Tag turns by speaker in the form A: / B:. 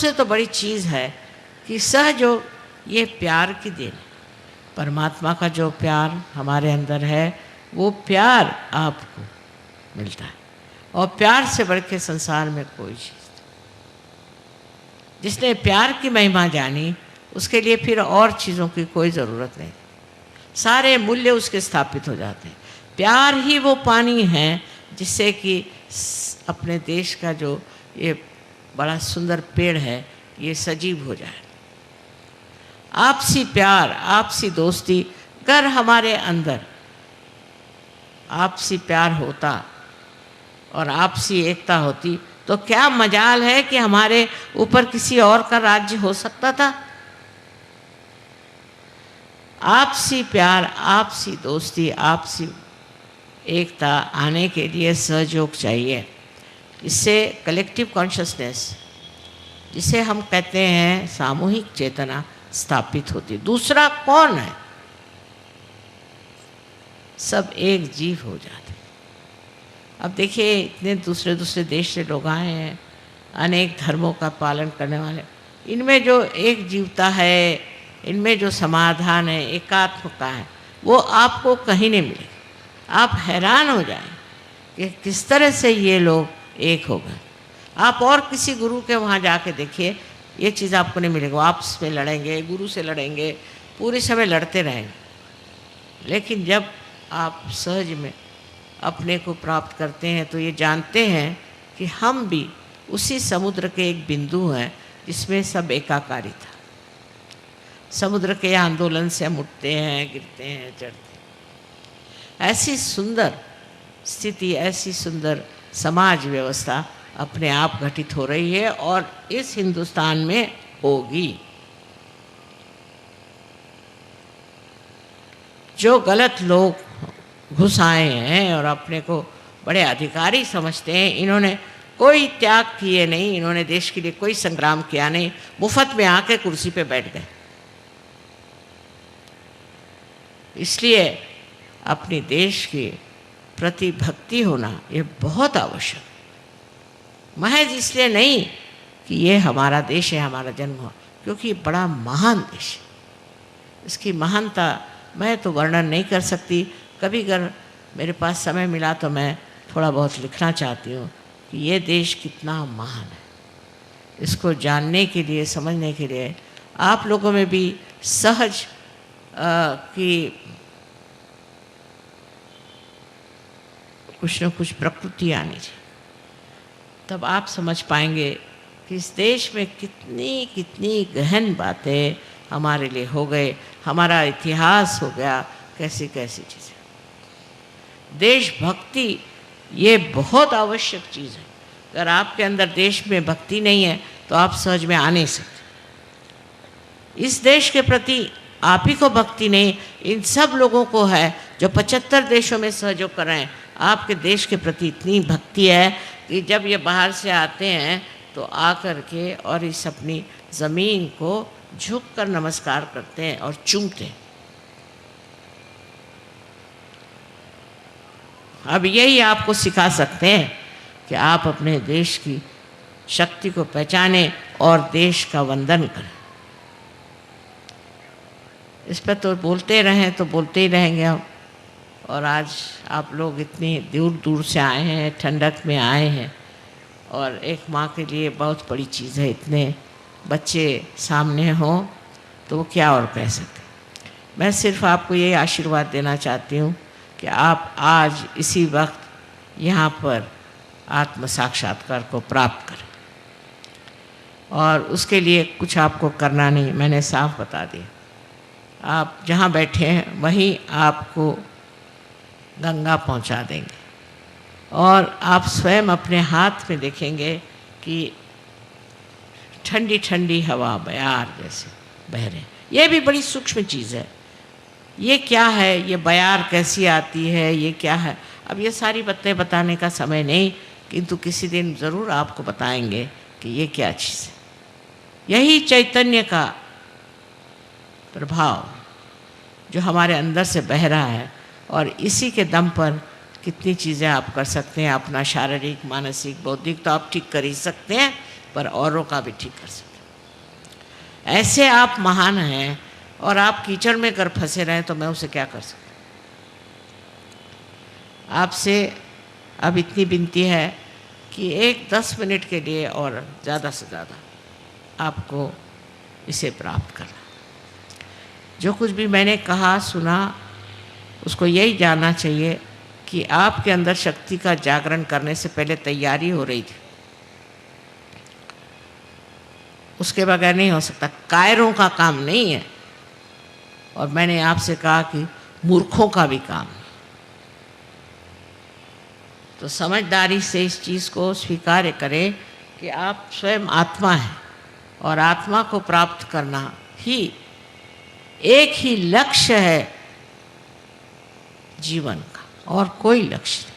A: सबसे तो बड़ी चीज़ है कि सहयोग ये प्यार की देन है। परमात्मा का जो प्यार हमारे अंदर है वो प्यार आपको मिलता है, और प्यार से बढ़ के संसार में कोई चीज़ नहीं। जिसने प्यार की महिमा जानी उसके लिए फिर और चीज़ों की कोई ज़रूरत नहीं, सारे मूल्य उसके स्थापित हो जाते हैं। प्यार ही वो पानी है जिससे कि अपने देश का जो ये बड़ा सुंदर पेड़ है ये सजीव हो जाए। आपसी प्यार, आपसी दोस्ती, अगर हमारे अंदर आपसी प्यार होता और आपसी एकता होती तो क्या मजाल है कि हमारे ऊपर किसी और का राज्य हो सकता था। आपसी प्यार, आपसी दोस्ती, आपसी एकता आने के लिए सहयोग चाहिए। इससे कलेक्टिव कॉन्शसनेस, जिसे हम कहते हैं सामूहिक चेतना, स्थापित होती। दूसरा कौन है, सब एक जीव हो जाते। अब देखिए इतने दूसरे दूसरे देश से लोग आए हैं, अनेक धर्मों का पालन करने वाले, इनमें जो एक जीवता है, इनमें जो समाधान है, एकात्मता है, वो आपको कहीं नहीं मिलेगी। आप हैरान हो जाएं कि किस तरह से ये लोग एक हो गए। आप और किसी गुरु के वहाँ जाके देखिए, ये चीज़ आपको नहीं मिलेगी। आपस में लड़ेंगे, गुरु से लड़ेंगे, पूरे समय लड़ते रहेंगे। लेकिन जब आप सहज में अपने को प्राप्त करते हैं तो ये जानते हैं कि हम भी उसी समुद्र के एक बिंदु हैं जिसमें सब एकाकारी था। समुद्र के आंदोलन से हम उठते हैं, गिरते हैं, चढ़ते हैं। ऐसी सुंदर स्थिति, ऐसी सुंदर समाज व्यवस्था अपने आप घटित हो रही है और इस हिंदुस्तान में होगी। जो गलत लोग घुस आए हैं और अपने को बड़े अधिकारी समझते हैं, इन्होंने कोई त्याग किए नहीं, इन्होंने देश के लिए कोई संग्राम किया नहीं, मुफ्त में आके कुर्सी पे बैठ गए। इसलिए अपने देश के प्रति भक्ति होना ये बहुत आवश्यक है। महज इसलिए नहीं कि ये हमारा देश है, हमारा जन्म हुआ, क्योंकि ये बड़ा महान देश है। इसकी महानता मैं तो वर्णन नहीं कर सकती। कभी अगर मेरे पास समय मिला तो मैं थोड़ा बहुत लिखना चाहती हूँ कि ये देश कितना महान है। इसको जानने के लिए, समझने के लिए आप लोगों में भी सहज की कुछ न कुछ प्रकृति आनी चाहिए, तब आप समझ पाएंगे कि इस देश में कितनी कितनी गहन बातें हमारे लिए हो गए, हमारा इतिहास हो गया, कैसी कैसी चीज़ें। देशभक्ति ये बहुत आवश्यक चीज़ है। अगर आपके अंदर देश में भक्ति नहीं है तो आप सहज में आ नहीं सकते। इस देश के प्रति आप ही को भक्ति नहीं, इन सब लोगों को है जो 75 देशों में सहयोग कर रहे हैं। आपके देश के प्रति इतनी भक्ति है कि जब ये बाहर से आते हैं तो आकर के और इस अपनी ज़मीन को झुक कर नमस्कार करते हैं और चूमते हैं। अब यही आपको सिखा सकते हैं कि आप अपने देश की शक्ति को पहचानें और देश का वंदन करें। इस पर तो बोलते रहें तो बोलते ही रहेंगे हम। और आज आप लोग इतनी दूर दूर से आए हैं, ठंडक में आए हैं, और एक माँ के लिए बहुत बड़ी चीज़ है। इतने बच्चे सामने हों तो वो क्या और कह सकते। मैं सिर्फ आपको ये आशीर्वाद देना चाहती हूँ कि आप आज इसी वक्त यहाँ पर आत्म साक्षात्कार को प्राप्त करें, और उसके लिए कुछ आपको करना नहीं, मैंने साफ बता दिया। आप जहाँ बैठे हैं वहीं आपको गंगा पहुँचा देंगे, और आप स्वयं अपने हाथ में देखेंगे कि ठंडी ठंडी हवा बयार जैसे बह रहे। ये भी बड़ी सूक्ष्म चीज़ है। ये क्या है, ये बयार कैसी आती है, ये क्या है, अब ये सारी बातें बताने का समय नहीं, किंतु किसी दिन ज़रूर आपको बताएंगे कि ये क्या चीज़ है। यही चैतन्य का प्रभाव जो हमारे अंदर से बह रहा है, और इसी के दम पर कितनी चीज़ें आप कर सकते हैं। अपना शारीरिक, मानसिक, बौद्धिक तो आप ठीक कर ही सकते हैं, पर औरों का भी ठीक कर सकते हैं। ऐसे आप महान हैं और आप कीचड़ में कर फंसे रहें तो मैं उसे क्या कर सकती। आपसे अब इतनी विनती है कि एक 10 मिनट के लिए और ज़्यादा से ज़्यादा आपको इसे प्राप्त करना। जो कुछ भी मैंने कहा सुना उसको यही जानना चाहिए कि आपके अंदर शक्ति का जागरण करने से पहले तैयारी हो रही थी, उसके बगैर नहीं हो सकता। कायरों का काम नहीं है, और मैंने आपसे कहा कि मूर्खों का भी काम है। तो समझदारी से इस चीज़ को स्वीकार करें कि आप स्वयं आत्मा हैं और आत्मा को प्राप्त करना ही एक ही लक्ष्य है जीवन का, और कोई लक्ष्य नहीं।